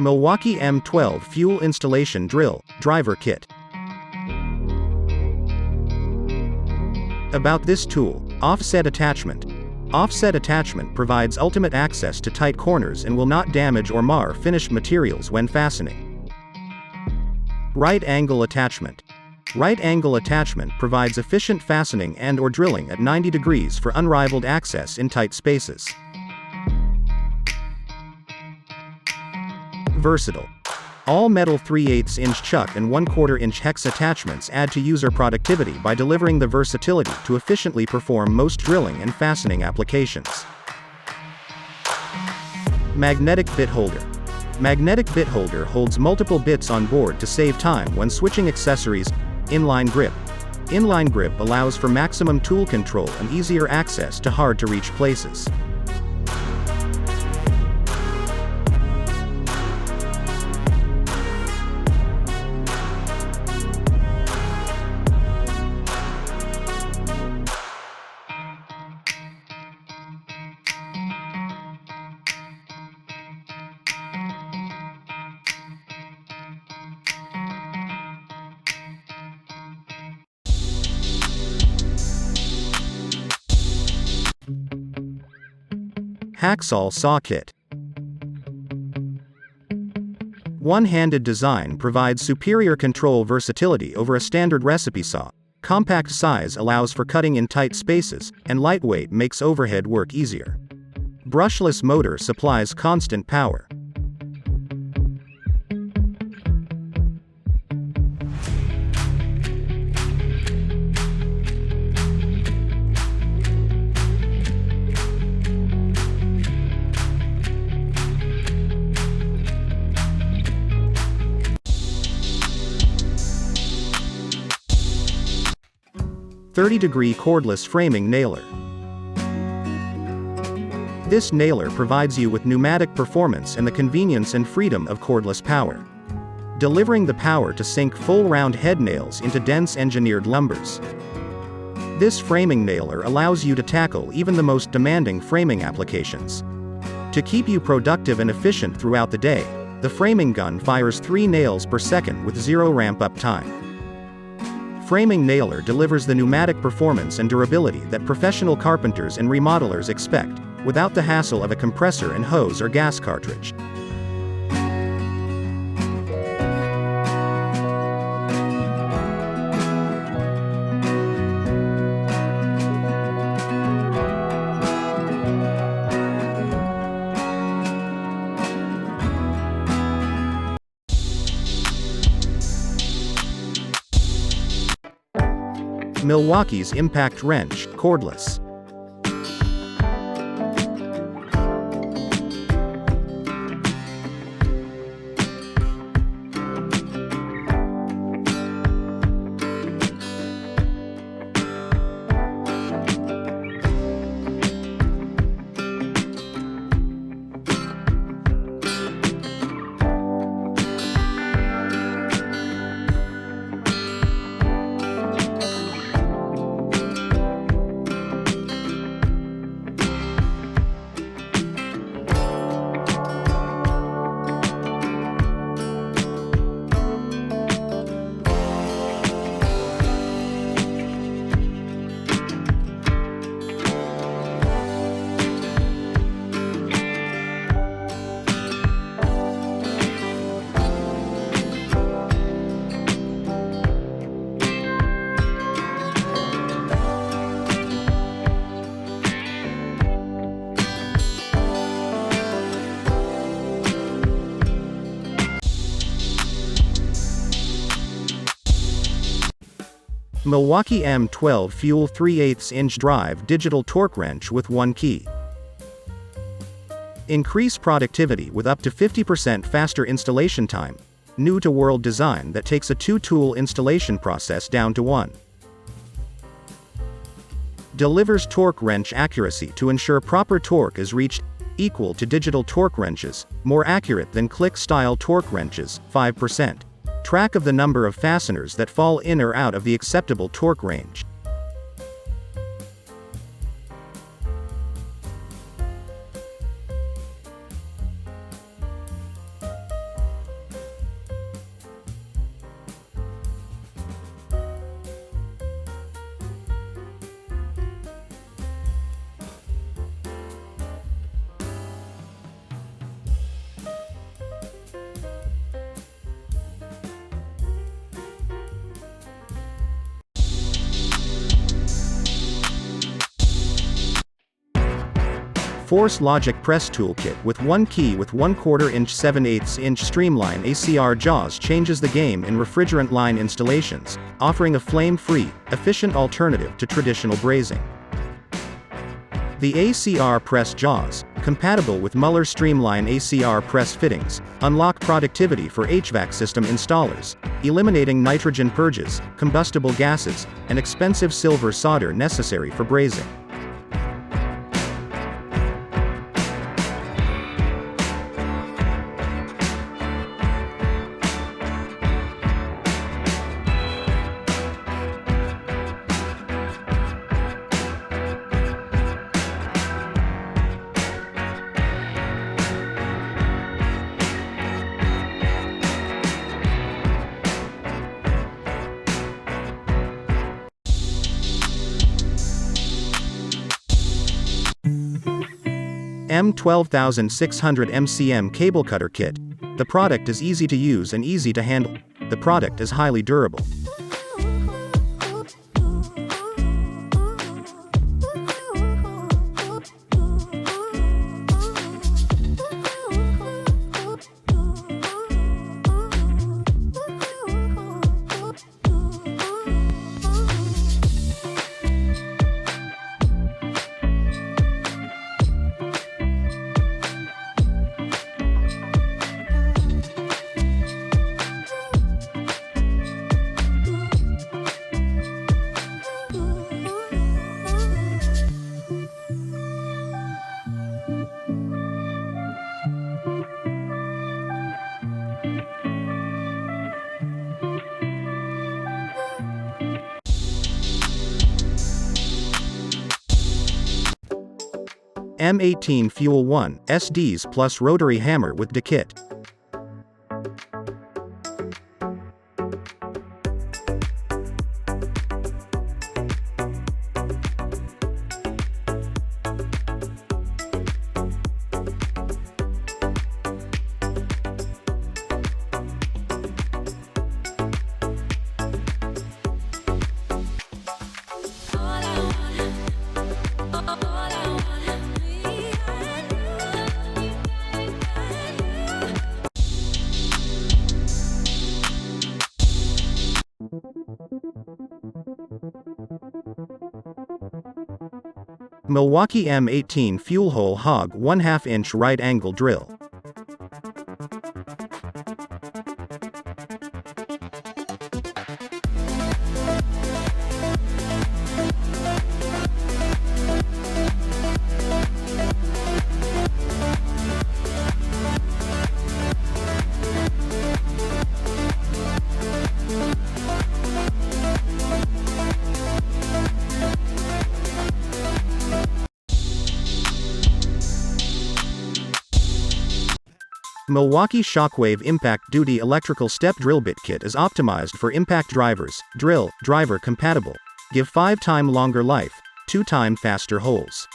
Milwaukee M12 Fuel Installation Drill, Driver Kit. About this tool: offset attachment. Offset attachment provides ultimate access to tight corners and will not damage or mar finished materials when fastening. Right angle attachment. Right angle attachment provides efficient fastening and/or drilling at 90 degrees for unrivaled access in tight spaces. Versatile. All metal 3/8-inch chuck and 1/4-inch hex attachments add to user productivity by delivering the versatility to efficiently perform most drilling and fastening applications. Magnetic bit holder. Magnetic bit holder holds multiple bits on board to save time when switching accessories. Inline grip. Inline grip allows for maximum tool control and easier access to hard-to-reach places. Hacksaw saw kit. One-handed design provides superior control versatility over a standard recipe saw. Compact size allows for cutting in tight spaces, and lightweight makes overhead work easier. Brushless motor supplies constant power. .30-degree cordless framing nailer. This nailer provides you with pneumatic performance and the convenience and freedom of cordless power, delivering the power to sink full round head nails into dense engineered lumbers. This framing nailer allows you to tackle even the most demanding framing applications. To keep you productive and efficient throughout the day, the framing gun fires 3 nails per second with 0 ramp-up time. Framing nailer delivers the pneumatic performance and durability that professional carpenters and remodelers expect, without the hassle of a compressor and hose or gas cartridge. Milwaukee's Impact Wrench, cordless. Milwaukee M12 Fuel 3/8-inch drive digital torque wrench with 1 key. Increase productivity with up to 50% faster installation time. New-to-world design that takes a 2-tool installation process down to 1. Delivers torque wrench accuracy to ensure proper torque is reached, equal to digital torque wrenches, more accurate than click-style torque wrenches, 5%. Track of the number of fasteners that fall in or out of the acceptable torque range. Force Logic Press Toolkit with one key with 1/4 inch 7/8 inch streamline ACR jaws changes the game in refrigerant line installations, offering a flame-free, efficient alternative to traditional brazing. The ACR press jaws, compatible with Muller Streamline ACR press fittings, unlock productivity for HVAC system installers, eliminating nitrogen purges, combustible gases, and expensive silver solder necessary for brazing. M12600 MCM Cable Cutter Kit. The product is easy to use and easy to handle. The product is highly durable. M18 Fuel 1 SDs plus Rotary Hammer with the kit. Milwaukee M18 Fuel Hole Hog 1/2 inch right angle drill. Milwaukee Shockwave Impact Duty Electrical Step Drill Bit Kit is optimized for impact drivers, driver compatible. Give 5x longer life, 2x faster holes.